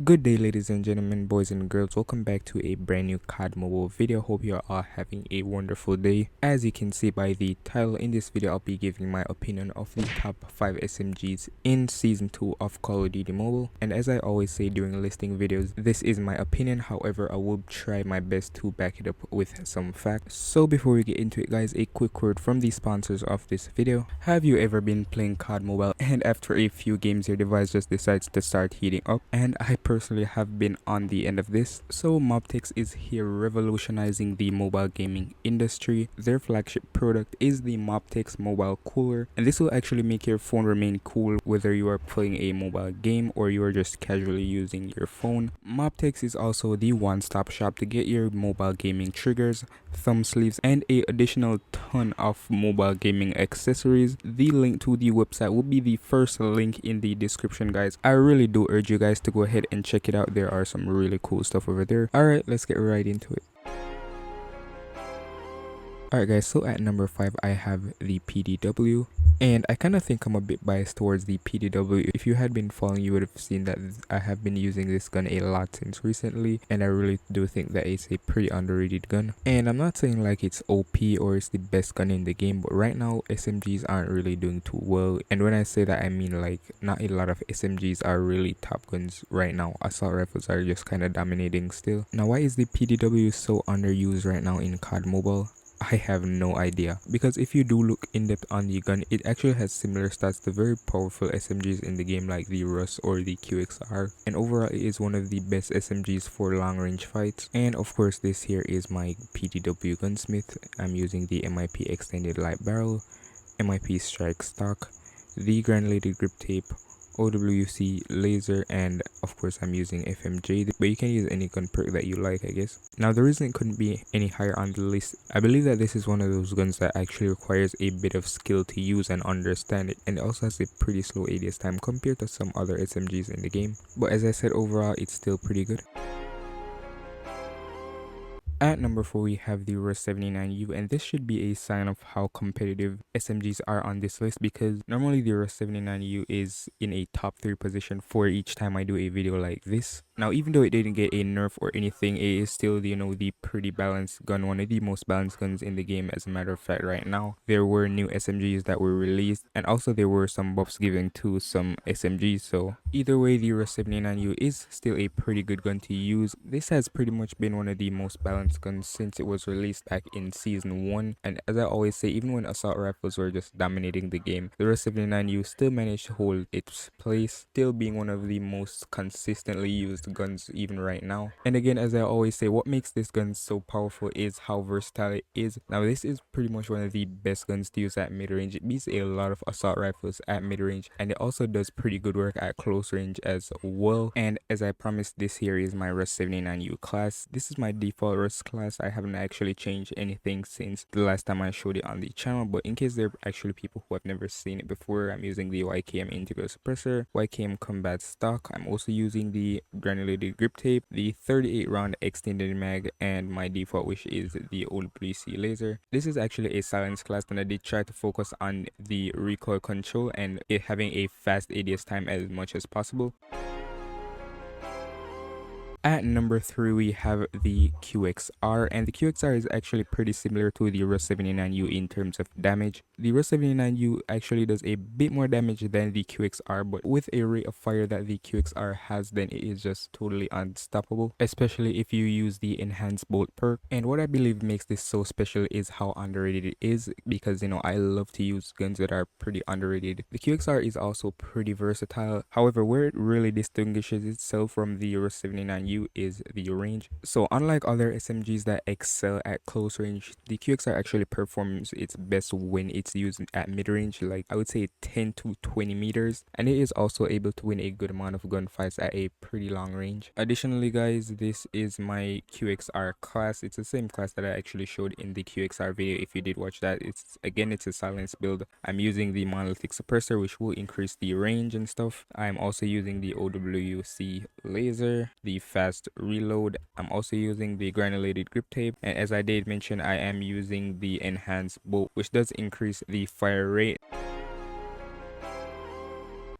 Good day, ladies and gentlemen, boys and girls. Welcome back to a brand new COD mobile video. Hope you are all having a wonderful day. As you can see by the title, in this video I'll be giving my opinion of the top 5 SMGs in season 2 of Call of Duty Mobile. And as I always say during listing videos, this is my opinion. However, I will try my best to back it up with some facts. So before we get into it, guys, a quick word from the sponsors of this video. Have you ever been playing COD Mobile and after a few games your device just decides to start heating up? And I personally have been on the end of this. So Mobtex is here revolutionizing the mobile gaming industry. Their flagship product is the Mobtex mobile cooler, and this will actually make your phone remain cool whether you are playing a mobile game or you are just casually using your phone. Mobtex is also the one-stop shop to get your mobile gaming triggers, thumb sleeves, and a additional ton of mobile gaming accessories. The link to the website will be the first link in the description, guys. I really do urge you guys to go ahead and check it out. There are some really cool stuff over there. Alright, let's get right into it. Alright guys, so at number 5 I have the PDW, and I kind of think I'm a bit biased towards the PDW. If you had been following, you would have seen that I have been using this gun a lot since recently, and I really do think that it's a pretty underrated gun. And I'm not saying like it's OP or it's the best gun in the game, but right now SMGs aren't really doing too well. And when I say that, I mean like not a lot of SMGs are really top guns right now. Assault rifles are just kind of dominating still. Now, why is the PDW so underused right now in COD Mobile? I have no idea, because if you do look in depth on the gun, it actually has similar stats to very powerful SMGs in the game like the Rust or the QXR, and overall it is one of the best SMGs for long range fights. And of course, this here is my PDW Gunsmith. I'm using the MIP extended light barrel, MIP strike stock, the granulated grip tape, OWC laser, and of course I'm using FMJ, but you can use any gun perk that you like, I guess. Now the reason it couldn't be any higher on the list, I believe that this is one of those guns that actually requires a bit of skill to use and understand it, and it also has a pretty slow ADS time compared to some other SMGs in the game. But as I said, overall it's still pretty good. At number 4 we have the Rust 79U, and this should be a sign of how competitive SMGs are on this list, because normally the Rust 79U is in a top 3 position for each time I do a video like this. Now, even though it didn't get a nerf or anything, it is still, the pretty balanced gun, one of the most balanced guns in the game. As a matter of fact, right now there were new SMGs that were released, and also there were some buffs given to some SMGs. So either way, the Rust 79U is still a pretty good gun to use. This has pretty much been one of the most balanced guns since it was released back in season 1, and as I always say, even when assault rifles were just dominating the game, the Rust 79U still managed to hold its place, still being one of the most consistently used guns even right now. And again, as I always say, what makes this gun so powerful is how versatile it is. Now, this is pretty much one of the best guns to use at mid-range. It beats a lot of assault rifles at mid-range, and it also does pretty good work at close range as well. And as I promised, this here is my Rust 79U class. This is my default Rust class. I haven't actually changed anything since the last time I showed it on the channel, but in case there are actually people who have never seen it before, I'm using the YKM integral suppressor, YKM combat stock. I'm also using the granulated grip tape, the 38 round extended mag, and my default, which is the OWC laser. This is actually a silence class, and I did try to focus on the recoil control and it having a fast ADS time as much as possible. At number 3 we have the QXR, and the QXR is actually pretty similar to the Rust 79U in terms of damage. The Rust 79U actually does a bit more damage than the QXR, but with a rate of fire that the QXR has, then it is just totally unstoppable, especially if you use the enhanced bolt perk. And what I believe makes this so special is how underrated it is, because I love to use guns that are pretty underrated. The QXR is also pretty versatile. However, where it really distinguishes itself from the Rust 79U is the range. So unlike other SMGs that excel at close range, the QXR actually performs its best when it's used at mid-range, like I would say 10 to 20 meters, and it is also able to win a good amount of gunfights at a pretty long range. Additionally, guys, this is my QXR class. It's the same class that I actually showed in the QXR video. If you did watch that, it's a silence build. I'm using the monolithic suppressor, which will increase the range and stuff. I'm also using the OWC laser, the fast reload. I'm also using the granulated grip tape, and as I did mention, I am using the enhanced bolt, which does increase the fire rate.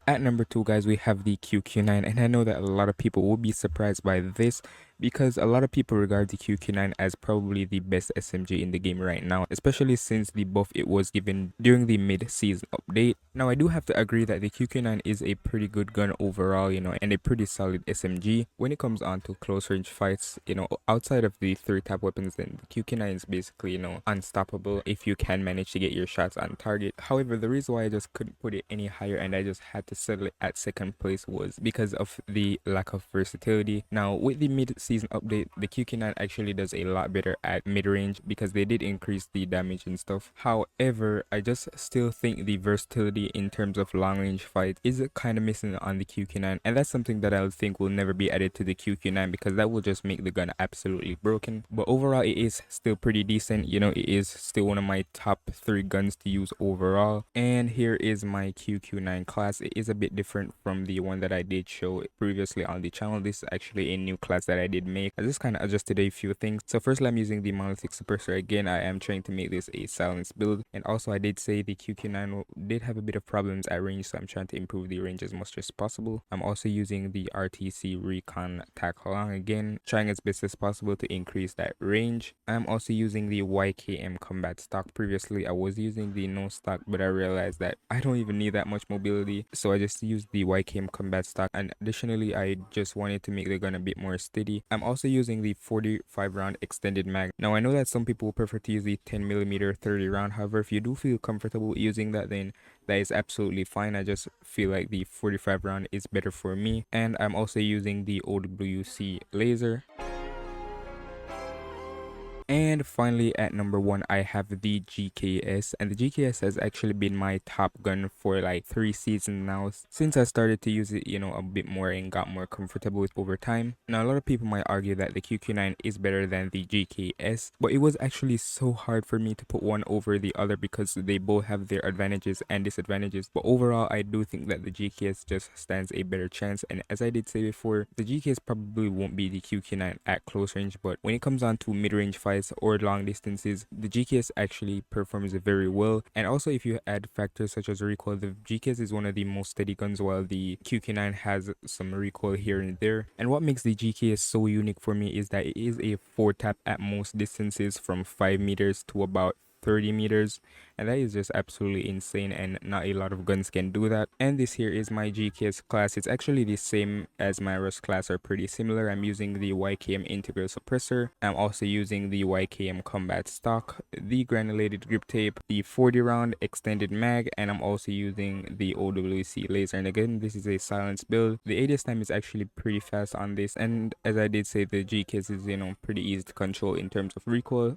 At number 2, guys, we have the QQ9, and I know that a lot of people will be surprised by this because a lot of people regard the QQ9 as probably the best SMG in the game right now, especially since the buff it was given during the mid-season update. Now, I do have to agree that the QQ9 is a pretty good gun overall, and a pretty solid SMG. When it comes on to close range fights, outside of the 3-tap weapons, then the QQ9 is basically, unstoppable if you can manage to get your shots on target. However, the reason why I just couldn't put it any higher and I just had to settle it at second place was because of the lack of versatility. Now, with the mid-season update, the QQ9 actually does a lot better at mid-range because they did increase the damage and stuff. However, I just still think the versatility in terms of long-range fight is kind of missing on the QQ9, and that's something that I think will never be added to the QQ9 because that will just make the gun absolutely broken. But overall, it is still pretty decent. It is still one of my top 3 guns to use overall. And here is my QQ9 class. It is a bit different from the one that I did show previously on the channel. This is actually a new class that I did make. I just kind of adjusted a few things. So firstly, I'm using the monolithic suppressor. Again, I am trying to make this a silence build, and also I did say the QQ9 did have a bit of problems at range, so I'm trying to improve the range as much as possible. I'm also using the RTC Recon tackle along, again trying as best as possible to increase that range. I'm also using the YKM combat stock. Previously I was using the no stock, but I realized that I don't even need that much mobility, so I just used the YKM combat stock, and additionally I just wanted to make the gun a bit more steady. I'm also using the 45 round extended mag. Now, I know that some people prefer to use the 10mm 30 round. However, if you do feel comfortable using that, then that is absolutely fine. I just feel like the 45 round is better for me. And I'm also using the OWC laser. And finally, at number 1, I have the GKS, and the GKS has actually been my top gun for like 3 seasons now since I started to use it, a bit more and got more comfortable with over time. Now, a lot of people might argue that the QQ9 is better than the GKS, but it was actually so hard for me to put one over the other because they both have their advantages and disadvantages. But overall, I do think that the GKS just stands a better chance, and as I did say before, the GKS probably won't be the QQ9 at close range, but when it comes on to mid-range fights or long distances, the GKS actually performs very well. And also, if you add factors such as recoil, the GKS is one of the most steady guns, while the QQ9 has some recoil here and there. And what makes the GKS so unique for me is that it is a 4-tap at most distances from 5 meters to about 30 meters, and that is just absolutely insane, and not a lot of guns can do that. And this here is my GKS class. It's actually the same as my Rust class, are pretty similar. I'm using the YKM integral suppressor. I'm also using the YKM combat stock, the granulated grip tape, the 40 round extended mag, and I'm also using the OWC laser. And again, this is a silence build. The ADS time is actually pretty fast on this, and as I did say, the GKS is pretty easy to control in terms of recoil.